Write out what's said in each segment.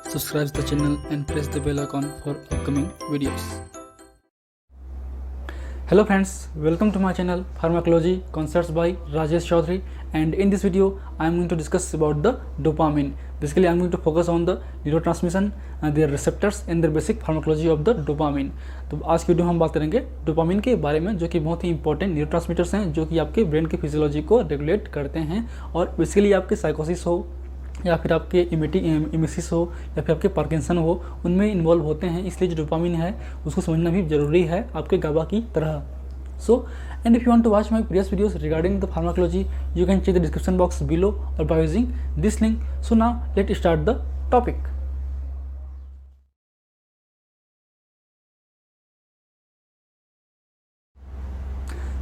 subscribe the channel and press the bell icon for upcoming videos. Hello friends, welcome to my channel Pharmacology Concepts by Rajesh Chaudhary, and in this video I am going to discuss about the dopamine. Basically I am going to focus on the neurotransmission, their receptors and their basic pharmacology of the dopamine. तो आज की video में हम बात करेंगे dopamine के बारे में, जो कि बहुत ही इंपॉर्टेंट न्यूरोट्रांसमीटर्स हैं जो कि आपके ब्रेन की फिजियोलॉजी को रेगुलेट करते हैं और बेसिकली आपके साइकोसिस हो या फिर आपके इमिसिस हो या फिर आपके पार्किंसन हो, उनमें इन्वॉल्व होते हैं। इसलिए जो डोपामिन है उसको समझना भी ज़रूरी है आपके गाबा की तरह। So and if you want to watch my previous videos regarding the pharmacology you can check the description box below और by using this link. So now let start the topic.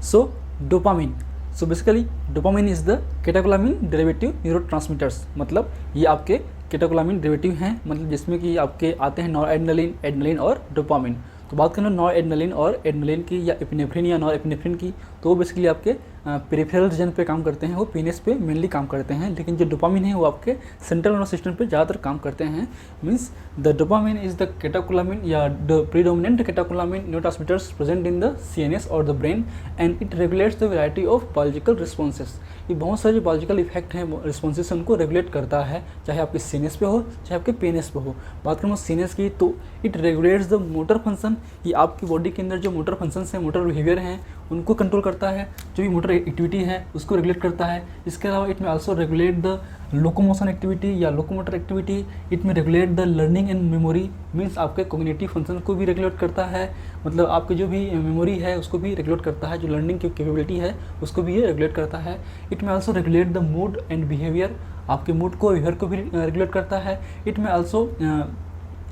So dopamine, so basically dopamine is the catecholamine derivative neurotransmitters. मतलब ये आपके कैटेकोलामिन derivative हैं, मतलब जिसमें कि आपके आते हैं नॉरएड्रेनालिन, एड्रेनालिन और डोपामिन। तो बात करें नॉरएड्रेनालिन और एड्रेनालिन की या एपिनेफ्रिन या नॉरएपिनेफ्रिन की, तो वो बेसिकली आपके पेरिफेरल रीजन पे काम करते हैं, वो पीनेस पे मेनली काम करते हैं। लेकिन जो डोपामिन है वो आपके सेंट्रल नर्वस सिस्टम पे ज़्यादातर काम करते हैं। Means the dopamine is the catecholamine या the predominant catecholamine neurotransmitters present in the CNS और the brain and it regulates the variety of biological responses. ये बहुत सारे जो बायोलॉजिकल इफेक्ट हैं, रिस्पॉन्सेस उनको रेगुलेट करता है, चाहे आपके CNS पे हो चाहे आपके PNS पे हो। बात करूँ CNS की, तो it regulates the motor function. ये आपकी बॉडी के अंदर जो मोटर फंक्शंस हैं, मोटर बिहेवियर हैं, उनको कंट्रोल करता है। जो भी मोटर एक्टिविटी है उसको रेगुलेट करता है। इसके अलावा इट में also regulate the locomotion activity या लोकोमोटर एक्टिविटी। इट में regulate the learning and memory, means आपके कॉग्निटिव फंक्शन को भी रेगुलेट करता है। मतलब आपकी जो भी मेमोरी है उसको भी रेगुलेट करता है, जो लर्निंग की कैपेबिलिटी है उसको भी ये रेगुलेट करता है। इट में also regulate the mood and behaviour, आपके मूड को बिहेवियर को भी रेगुलेट करता है। इट में also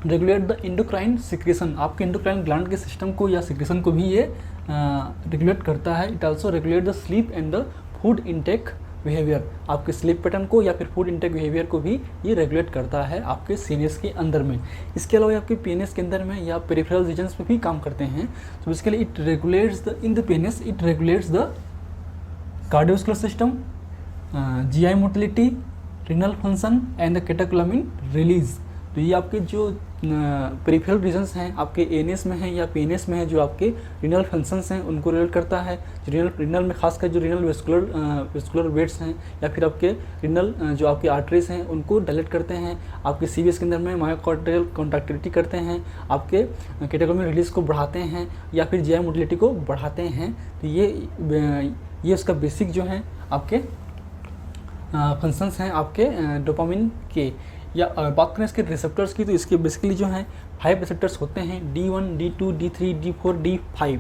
regulate the endocrine secretion, आपके इंडोक्राइन ग्लैंड के सिस्टम को या सिक्रेशन को भी ये रेगुलेट करता है। It also regulate the sleep and the food intake behaviour, आपके स्लीप पैटर्न को या फिर फूड इंटेक बिहेवियर को भी ये रेगुलेट करता है आपके CNS के अंदर में। इसके अलावा आपके PNS के अंदर में या पेरिफेरल रीजन्स पे भी काम करते हैं। तो basically it regulates the in the PNS it regulates the cardiovascular system, GI motility, renal function and the catecholamine release. तो ये आपके जो पेरिफेरल रीजन्स हैं आपके ANS में हैं या PNS में हैं, जो आपके रीनल फंक्शंस हैं उनको रिलेट करता है। जो रीनल में खासकर जो रीनल वेस्कुलर वेट्स हैं या फिर आपके रीनल जो आपके आर्टरीज हैं उनको डायलेट करते हैं। आपके CVS के अंदर में मायोकार्डियल कॉन्ट्रैक्टिलिटी करते हैं, आपके कैटेकोलामिन रिलीज को बढ़ाते हैं या फिर GI मोटिलिटी को बढ़ाते हैं। तो ये उसका बेसिक जो है आपके फंक्शंस हैं आपके डोपामिन के। या बात करें इसके रिसेप्टर्स की, तो इसके बेसिकली जो हैं 5 रिसेप्टर्स होते हैं, D1, D2, D3, D4, D5।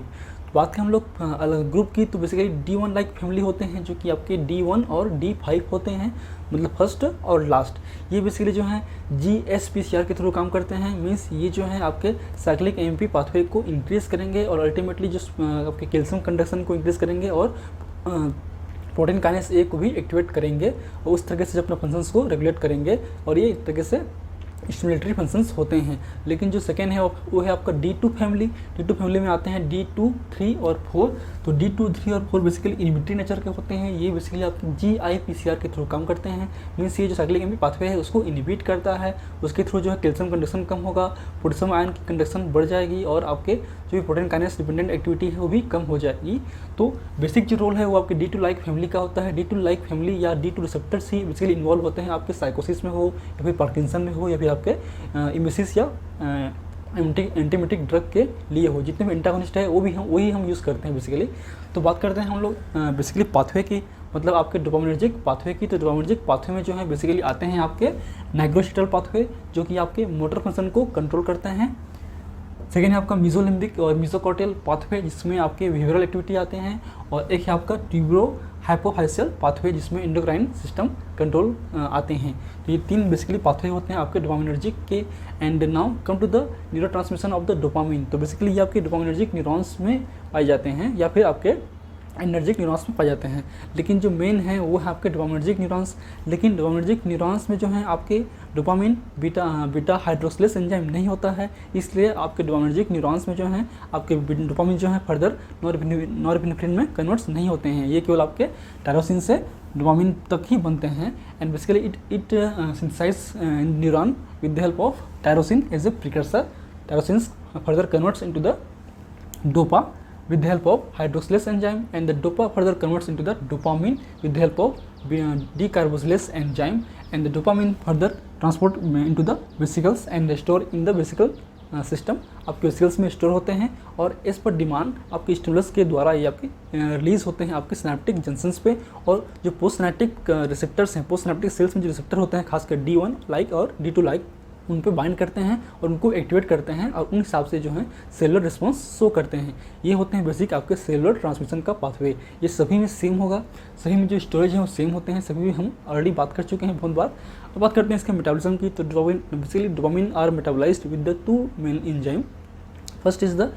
बात करें हम लोग अलग ग्रुप की, तो बेसिकली D1 लाइक फैमिली होते हैं जो कि आपके D1 और D5 होते हैं, मतलब फर्स्ट और लास्ट। ये बेसिकली जो हैं GSPCR के थ्रू काम करते हैं। मीन्स ये जो है आपके साइक्लिक AMP पाथवे को इंक्रीज़ करेंगे और अल्टीमेटली जो आपके कैल्शियम कंडक्शन को इंक्रीज़ करेंगे और प्रोटीन काइनेस A को भी एक्टिवेट करेंगे और उस तरीके से अपने फंक्शंस को रेगुलेट करेंगे और ये एक तरीके से स्टिमुलेटरी फंक्शंस होते हैं। लेकिन जो सेकेंड है वो है आपका D2 फैमिली। D2 फैमिली में आते हैं D2, 3 और 4। तो D2, 3 और 4 बेसिकली इनहिबिटरी नेचर के होते हैं। ये बेसिकली आपके GIPCR के थ्रू काम करते हैं। मीन्स ये जो साइक्लिक AMP पाथवे है उसको इनहिबिट करता है, उसके थ्रू जो है कैल्शियम कंडक्शन कम होगा, पोटेशियम आयन की कंडक्शन बढ़ जाएगी और आपके जो भी प्रोटीन काइनेस डिपेंडेंट एक्टिविटी है वो भी कम हो जाएगी। तो बेसिक जो रोल है वो आपके D2 लाइक फैमिली का होता है। D2 लाइक फैमिली या D2 रिसेप्टर्स ही बेसिकली इन्वॉल्व होते हैं आपके साइकोसिस में हो या फिर पार्किंसन में हो या फिर आपके इमिसिस या एंटीमेटिक ड्रग के लिए हो। जितने भी एंटागोनिस्ट है वही हम यूज़ करते हैं बेसिकली। तो बात करते हैं हम लोग बेसिकली पाथवे की, मतलब आपके डोपामिनर्जिक पाथवे की। तो डोपामिनर्जिक पाथवे में जो है बेसिकली आते हैं आपके नाइग्रोस्टियल पाथवे जो कि आपके मोटर फंक्शन को कंट्रोल करते हैं। सेकेंड है आपका मीजोलिम्बिक और मीजोकॉर्टियल पाथवे जिसमें आपके बिहेवियरल एक्टिविटी आते हैं, और एक है आपका ट्यूबरो हाइपोफाइशियल पाथवे जिसमें एंडोक्राइन सिस्टम कंट्रोल आते हैं। तो ये 3 बेसिकली पाथवे होते हैं आपके डोपामिनर्जिक के। And now come to the neurotransmission of the dopamine. तो बेसिकली ये आपके डोपामिनर्जिक न्यूरॉन्स में पाए जाते हैं या फिर आपके एनर्जिक न्यूरॉन्स में पाए जाते हैं। लेकिन जो मेन है वो है आपके डोपामिनर्जिक न्यूरॉन्स। लेकिन डोपामिनर्जिक न्यूरॉन्स में जो है आपके डोपामिन बीटा हाइड्रोक्सिलेज एंजाइम नहीं होता है, इसलिए आपके डोपामिनर्जिक न्यूरॉन्स में जो है आपके डोपामिन जो है फर्दर नॉरएपिनेफ्रिन में कन्वर्ट्स नहीं होते हैं। ये केवल आपके टायरोसिन से डोपामिन तक ही बनते हैं। And basically it synthesize neuron with the help of tyrosine as a precursor. Tyrosine further converts into the dopa with the help of hydroxylase enzyme, and the dopa further converts into the dopamine with the help of decarboxylase enzyme, and the dopamine further transport into the vesicles and store in the vesicle system आपके vesicles में store होते हैं और as per demand आपके stimulus के द्वारा ये आपके रिलीज होते हैं आपके सिनेप्टिक जंक्शंस पे। और जो पोस्ट सिनेप्टिक रिसेप्टर्स हैं, पोस्ट सिनेप्टिक सेल्स में जो रिसेप्टर होते हैं खासकर D1 लाइक और D2 लाइक, उन पे बाइंड करते हैं और उनको एक्टिवेट करते हैं और उन हिसाब से जो है सेलुलर रिस्पॉन्स शो करते हैं। ये होते हैं बेसिक आपके सेलुलर ट्रांसमिशन का पाथवे। ये सभी में सेम होगा, सभी में जो स्टोरेज है वो सेम होते हैं, सभी में हम ऑलरेडी बात कर चुके हैं बहुत बार। अब बात करते हैं इसके मेटाबॉलिज्म की। तो basically dopamine are metabolised with the two main enzyme. First is the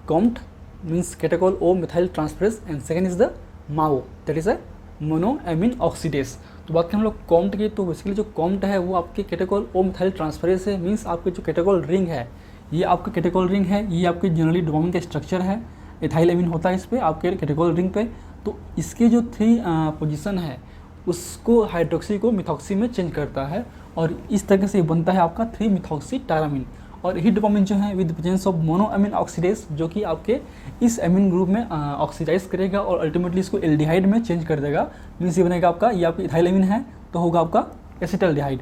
COMT means catechol O methyl transferase and second is the MAO that is a monoamine oxidase. तो बात करें हम लोग कॉम्ट की, तो बेसिकली जो कॉम्ट है वो आपके कैटाकोल ओ मिथाइल ट्रांसफरेज है। मीन्स आपके जो कैटाकोल रिंग है, ये आपका कैटाकोल रिंग है, ये आपके जनरली डोपामिन का स्ट्रक्चर है, एथाइल एमिन होता है इस पर आपके कैटाकोल रिंग पे। तो इसके जो 3 पोजीशन है उसको हाइड्रोक्सी को मिथॉक्सी में चेंज करता है और इस तरह से बनता है आपका 3 मिथॉक्सी टायरामिन। और यही डोपामिन जो है with presence of monoamine oxidase जो कि आपके इस एमिन ग्रुप में ऑक्सीडाइज करेगा और अल्टीमेटली इसको एल्डिहाइड में चेंज कर देगा। मीन्स ये बनेगा आपका, ये आपका इथाइल एमिन है तो होगा आपका एसिटाल्डिहाइड,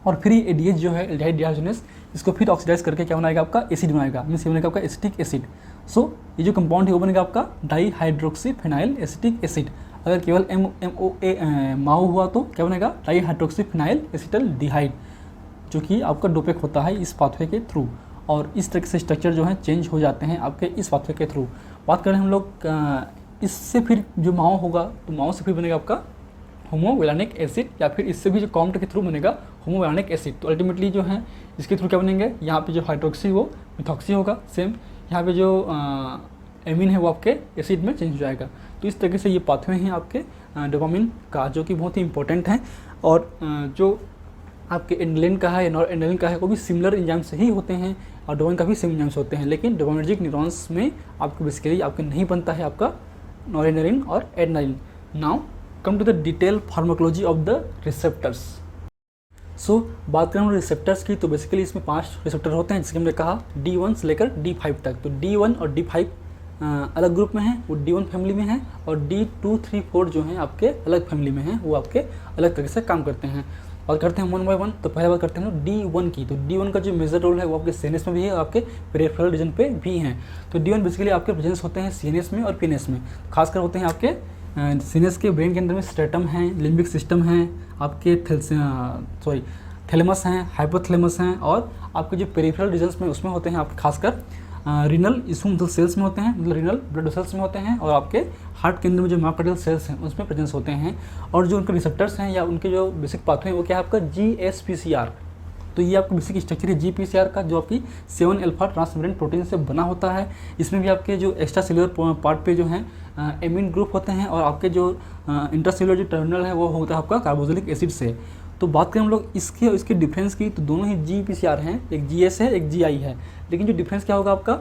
और फिर ये एडीएच जो है एल्डिहाइड डिहाइड्रोजनेस इसको फिर ऑक्सीडाइज करके क्या बनाएगा आपका एसिड बनाएगा। मीन्स ये बनेगा आपका एसिटिक एसिड। सो ये जो कंपाउंड है वो बनेगा आपका डाईहाइड्रोक्सी फिनाइल एसिटिक एसिड। अगर केवल MOA माओ हुआ तो क्या बनेगा डाईहाइड्रोक्सी फिनाइल एसिटाल्डिहाइड, जो कि आपका डोपेक होता है इस पाथवे के थ्रू। और इस तरह से स्ट्रक्चर जो है चेंज हो जाते हैं आपके इस पाथवे के थ्रू। बात करें हम लोग इससे फिर जो माओ होगा तो माओ से फिर बनेगा आपका होमोवेलानिक एसिड, या फिर इससे भी जो कॉम्ट के थ्रू बनेगा होमोवेलानिक एसिड। तो अल्टीमेटली जो है इसके थ्रू क्या बनेंगे, यहाँ पे जो हाइड्रोक्सी वो मिथॉक्सी होगा सेम, यहाँ पे जो एमिन है वो आपके एसिड में चेंज हो जाएगा। तो इस तरीके से ये पाथवे हैं आपके डोपामिन का जो कि बहुत ही इंपॉर्टेंट है। और जो आपके एंडोलिन का है या नॉर एंडोलिन का है वो भी सिमिलर एंजाइम से ही होते हैं और डोपामिन का भी सेम एंजाइम्स होते हैं। लेकिन डोपामिनर्जिक न्यूरॉन्स में आपको बेसिकली आपके नहीं बनता है आपका नॉरेड्रेनालिन और adrenaline. Now come to the detail pharmacology of the receptors. So बात करें रिसेप्टर्स की तो बेसिकली इसमें 5 रिसेप्टर होते हैं, जिसके हमने कहा D1 से लेकर D5 तक। तो D1 और D5 अलग ग्रुप में हैं, वो D1 फैमिली में हैं, और D2, 3, 4 जो हैं आपके अलग फैमिली में हैं, वो आपके अलग तरीके से काम करते हैं। बात करते हैं 1 बाय 1। तो पहले बात करते हैं D1 की। तो D1 का जो मेजर रोल है वो आपके सीएनएस में भी है और आपके पेरिफेरल रीजन पे भी हैं। तो D1 बेसिकली आपके प्रेजेंस होते हैं सीएनएस में और पीएनएस में। खासकर होते हैं आपके सीएनएस के ब्रेन के अंदर में स्ट्रेटम है, लिम्बिक सिस्टम है, आपके थैलेमस हैं, हाइपोथैलेमस हैं, और आपके जो पेरिफेरल रीजन्स में उसमें होते हैं आप खासकर रीनल इसमें सेल्स में होते हैं, मतलब रीनल ब्लड वेसल्स में होते हैं, और आपके हार्ट के अंदर में जो मायोकार्डियल सेल्स हैं उसमें प्रेजेंस होते हैं। और जो उनके रिसेप्टर्स हैं या उनके जो बेसिक पाथवे हैं वो क्या है आपका GSPCR। तो ये आपका बेसिक स्ट्रक्चर है GPCR का, जो आपकी 7 अल्फा ट्रांसमेम्ब्रेन प्रोटीन से बना होता है। इसमें भी आपके जो एक्स्ट्रा सेलुलर पार्ट पे जो है एमिन ग्रुप होते हैं, और आपके जो इंट्रासेलुलर जो टर्मिनल है वो होता है आपका कार्बोक्सिलिक एसिड से। तो बात करें हम लोग इसके और इसके डिफरेंस की, तो दोनों ही GPCR हैं, एक GS है एक GI है। लेकिन जो डिफरेंस क्या होगा आपका,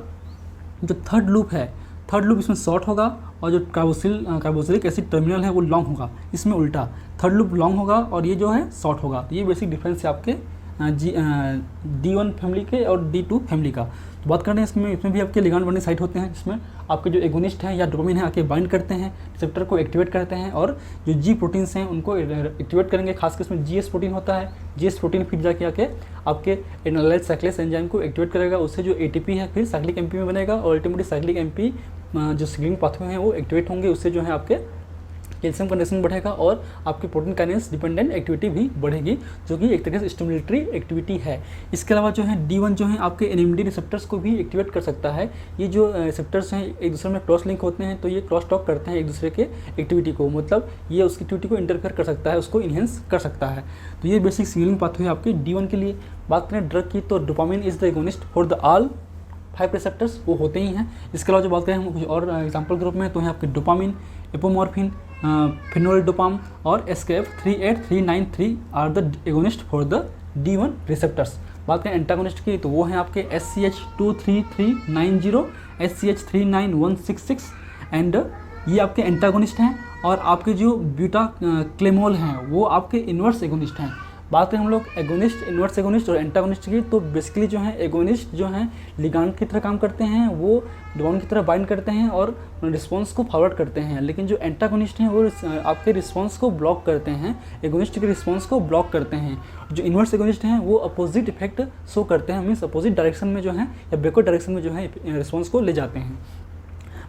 जो थर्ड लूप है, थर्ड लूप इसमें शॉर्ट होगा, और जो कार्बोक्सिलिक एसिड टर्मिनल है वो लॉन्ग होगा। इसमें उल्टा, थर्ड लूप लॉन्ग होगा और ये जो है शॉर्ट होगा। तो ये बेसिक डिफरेंस है आपके D1 फैमिली के और D2 फैमिली का। तो बात करते हैं इसमें भी आपके लिगांड बॉन्डिंग साइट होते हैं, जिसमें आपके जो एगोनिस्ट हैं या डोपामिन है आके बाइंड करते हैं, रिसेप्टर को एक्टिवेट करते हैं, और जो G प्रोटीन्स हैं उनको एक्टिवेट करेंगे। खासकर इसमें GS प्रोटीन होता है, GS प्रोटीन फिर जाके आके आपके एनालाइज साइक्लेस एंजाइम को एक्टिवेट करेगा, उससे जो ATP है फिर साइक्लिक MP में बनेगा, और अल्टीमेटली साइक्लिक MP जो सिग्नलिंग पाथवे हैं वो एक्टिवेट होंगे, उससे जो है आपके कैल्शियम कंडेंसेशन बढ़ेगा और आपकी प्रोटीन काइनेस डिपेंडेंट एक्टिविटी भी बढ़ेगी, जो कि एक तरीके से स्टिमुलेटरी एक्टिविटी है। इसके अलावा जो है D1 जो है आपके NMD रिसेप्टर्स को भी एक्टिवेट कर सकता है। ये जो रिसेप्टर्स हैं एक दूसरे में क्रॉस लिंक होते हैं, तो ये क्रॉस टॉक करते हैं एक दूसरे के एक्टिविटी को, मतलब ये उसकी एक्टिविटी को इंटरफेयर कर सकता है, उसको इन्हेंस कर सकता है। तो ये बेसिक सिग्नलिंग पाथवे आपके D1 के लिए। बात करें ड्रग की, तो dopamine is the agonist for the all 5 receptors, वो होते ही हैं। इसके अलावा जो बात करें हम कुछ और एग्जाम्पल ग्रुप में, तो है आपके डोपामिन, एपोमॉर्फिन, फेनोल्डोपाम और SKF38393 are the agonist for the D1 receptors. बात करें एंटागोनिस्ट की तो वो हैं आपके SCH23390, SCH39166 एंड ये आपके एंटागोनिस्ट हैं। और आपके जो बीटा क्लेमोल हैं वो आपके इन्वर्स एगोनिस्ट हैं। बात करें हम लोग एगोनिस्ट, इन्वर्स एगोनिस्ट और एंटागोनिस्ट की तो बेसिकली जो है एगोनिस्ट जो हैं लिगांड की तरह काम करते हैं, वो डोपामिन की तरह बाइंड करते हैं और रिस्पांस को फॉरवर्ड करते हैं। लेकिन जो एंटागोनिस्ट हैं वो आपके रिस्पांस को ब्लॉक करते हैं, एगोनिस्ट के रिस्पांस को ब्लॉक करते हैं। जो इन्वर्स एगोनिस्ट हैं वो अपोजिट इफेक्ट शो करते हैं, मीन्स अपोजिट डायरेक्शन में जो है या बैकवर्ड डायरेक्शन में जो है रिस्पांस को ले जाते हैं।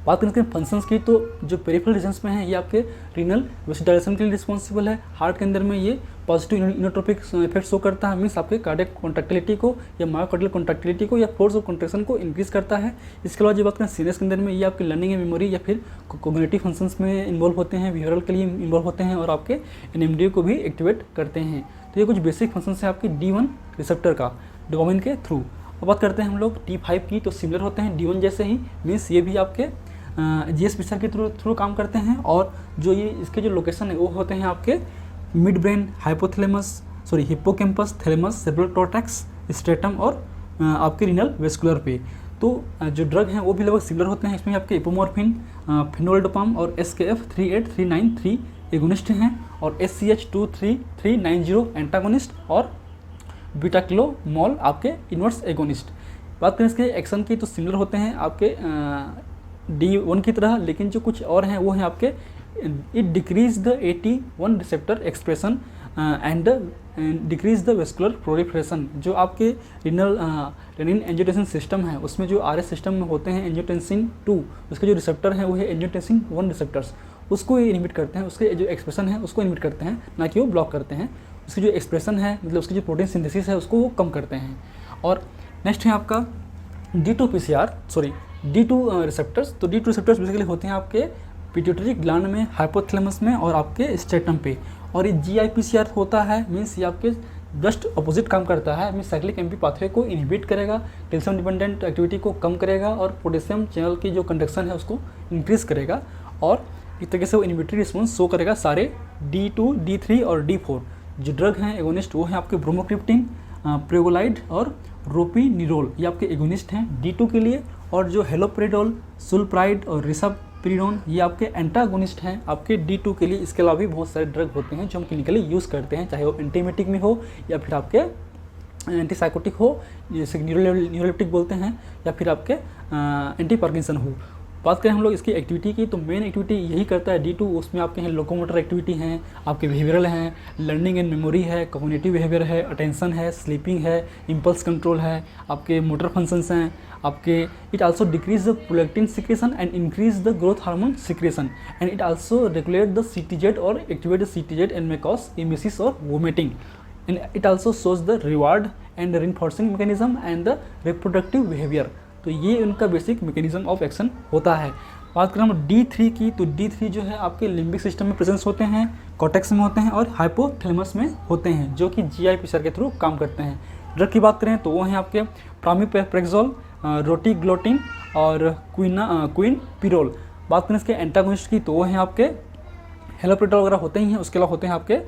बात करें फंक्शंस की तो जो पेरिफेरल रीजन्स में है ये आपके रीनल वेसिडाइलेशन के लिए रिस्पॉन्सिबल है। हार्ट के अंदर में ये पॉजिटिव इनोट्रोपिक इफेक्ट शो करता है, मीन्स आपके कार्डियक कॉन्ट्रैक्टिलिटी को या मायोकार्डियल कॉन्ट्रैक्टिलिटी को या फोर्स ऑफ कॉन्ट्रैक्शन को इंक्रीज करता है। इसके अलावा जो बात करें सीनियर्स के अंदर में ये आपके लर्निंग एंड मेमोरी या फिर कोग्निटिव फंक्शंस में इन्वॉल्व होते हैं, बिहेवियरल के लिए इन्वॉल्व होते हैं और आपके NMDA को भी एक्टिवेट करते हैं। तो ये कुछ बेसिक फंक्शंस है आपके D1 रिसेप्टर का डोपामिन के थ्रू। अब बात करते हैं हम लोग T5 की तो सिमिलर होते हैं D1 जैसे ही, मीन्स ये भी आपके GS-PCR के थ्रू काम करते हैं। और जो ये इसके जो लोकेशन है वो होते हैं आपके mid brain, hippocampus, thalamus, cerebral cortex, stratum और आपके रीनल वेस्कुलर पे। तो जो ड्रग हैं वो भी लगभग सिमिलर होते हैं। इसमें आपके एपोमॉर्फिन, फेनोल्डोपाम और SKF38393 एगोनिस्ट हैं और SCH23390 एंटागोनिस्ट और बीटाक्लोमॉल आपके इन्वर्स एगोनिस्ट। बात करें इसके एक्शन की तो सिमिलर होते हैं आपके D1 की तरह, लेकिन जो कुछ और हैं वो हैं आपके it decrease the AT1 receptor expression and decrease the vascular proliferation. जो आपके रेनिन एंजियोटेंसिन सिस्टम है उसमें जो RS सिस्टम में होते हैं एंजियोटेंसिन 2, उसके जो रिसेप्टर हैं वो है एंजियोटेंसिन 1 रिसेप्टर्स, उसको ये इनहिबिट करते हैं, उसके जो एक्सप्रेशन है उसको इनहिबिट करते हैं, ना कि वो ब्लॉक करते हैं। उसकी जो एक्सप्रेशन है मतलब उसकी जो प्रोटीन सिंथेसिस है उसको वो कम करते हैं। और नेक्स्ट है आपका D2 रिसेप्टर्स। तो D2 रिसेप्टर्स बेसिकली होते हैं आपके पिट्यूटरी ग्लैंड में, हाइपोथैलेमस में और आपके स्ट्रेटम पे। और ये GIPCR होता है, मीन्स ये आपके जस्ट अपोजिट काम करता है, मीन्स साइक्लिक MP पाथवे को इनहिबिट करेगा, कैल्शियम डिपेंडेंट एक्टिविटी को कम करेगा और पोटेशियम चैनल की जो कंडक्शन है उसको इंक्रीज करेगा। और इस तरीके से वो इनहिबिटरी रिस्पॉन्स शो करेगा सारे D2, D3 और D4। जो ड्रग हैं एगोनिस्ट वो हैं आपके ब्रोमोक्रिप्टिन, प्रेगोलाइड और रोपिनिरोल, ये आपके एगोनिस्ट हैं D2 के लिए। और जो हेलोपेरिडोल, सुलप्राइड और रिसापिरिडोन ये आपके एंटागोनिस्ट हैं आपके D2 के लिए। इसके अलावा भी बहुत सारे ड्रग होते हैं जो हम क्लिनिकली यूज़ करते हैं, चाहे वो एंटीमेटिक में हो या फिर आपके एंटीसाइकोटिक हो जैसे न्यूरोलेप्टिक बोलते हैं, या फिर आपके एंटी पार्किंसन हो। बात करें हम लोग इसकी एक्टिविटी की तो मेन एक्टिविटी यही करता है D2। उसमें आपके हैं लोकोमोटर एक्टिविटी हैं, आपके बिहेवियरल हैं, लर्निंग एंड मेमोरी है, कॉग्निटिव बिहेवियर है, अटेंशन है, स्लीपिंग है, इम्पल्स कंट्रोल है, आपके मोटर फंक्शंस हैं आपके। It also decrease the prolactin secretion and increase the growth hormone secretion and it also regulate the CTZ और activate the CTZ and may cause emesis और vomiting. And it also shows the reward and reinforcing mechanism and the reproductive behaviour. तो ये उनका basic mechanism of action होता है। बात करें हम D3 की तो D3 जो है आपके लिम्बिक सिस्टम में प्रेजेंस होते हैं, कॉर्टेक्स में होते हैं और हाइपोथैलेमस में होते हैं, जो कि GIPCR के थ्रू काम करते हैं। ड्रग की बात करें तो वो हैं आपके प्रामिपेक्सोल, रोटिग्लोटिन और क्विनपिरोल। बात करें इसके एंटागोनिस्ट की तो वो हैं आपके हेलोपेरिडोल वगैरह होते ही हैं, उसके अलावा होते हैं आपके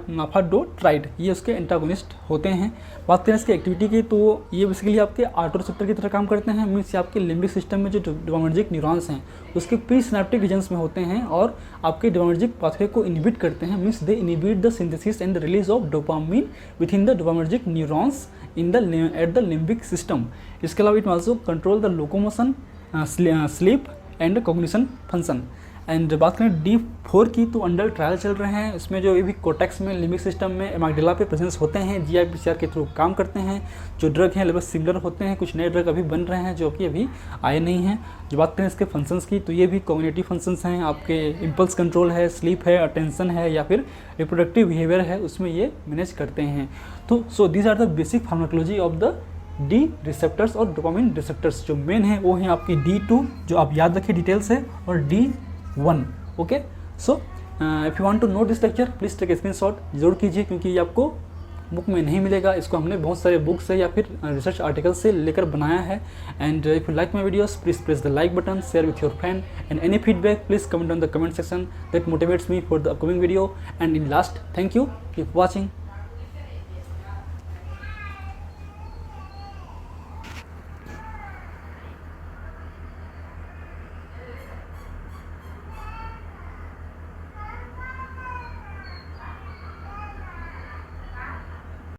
नाफाडोट्राइड, ये उसके एंटागोनिस्ट होते हैं। बात करें इसकी एक्टिविटी की तो ये बेसिकली आपके ऑटो रिसेप्टर की तरह काम करते हैं, मीन्स आपके लिम्बिक सिस्टम में जो डोपामिनर्जिक न्यूरॉन्स हैं उसके प्री सिनेप्टिक रीजन्स में होते हैं और आपके डोपामिनर्जिक पाथवे को इनहिबिट करते हैं, means they inhibit the synthesis and the release of dopamine with in the dopaminergic neurons at the limbic system. इसके अलावा it also control the locomotion, sleep and cognition function. And बात करें D4 की तो under trial चल रहे हैं। इसमें जो ये भी कोर्टेक्स में, लिम्बिक सिस्टम में, एमाइगडाला पे प्रेजेंस होते हैं, GIPCR के थ्रू काम करते हैं। जो ड्रग हैं लगभग सिमिलर होते हैं, कुछ नए ड्रग अभी बन रहे हैं जो कि अभी आए नहीं हैं। जो बात करें इसके फंक्शंस की तो ये भी कॉग्निटिव फंक्शंस हैं, आपके इम्पल्स कंट्रोल है, स्लीप है, अटेंशन है या फिर रिप्रोडक्टिव बिहेवियर है, उसमें ये मैनेज करते हैं। तो so these are the basic pharmacology of the D receptors और डोपामिन रिसेप्टर्स। जो मेन है वो हैं आपकी D2 जो आप याद रखिए डिटेल से, और D1। Okay, so if you want to know this lecture please take a screenshot जरूर कीजिए, क्योंकि ये आपको बुक में नहीं मिलेगा, इसको हमने बहुत सारे बुक से या फिर रिसर्च आर्टिकल से लेकर बनाया है। And if you like my videos please press the like button, share with your friend, and any feedback please comment on the comment section, that motivates me for the upcoming video. And in last, thank you, keep watching.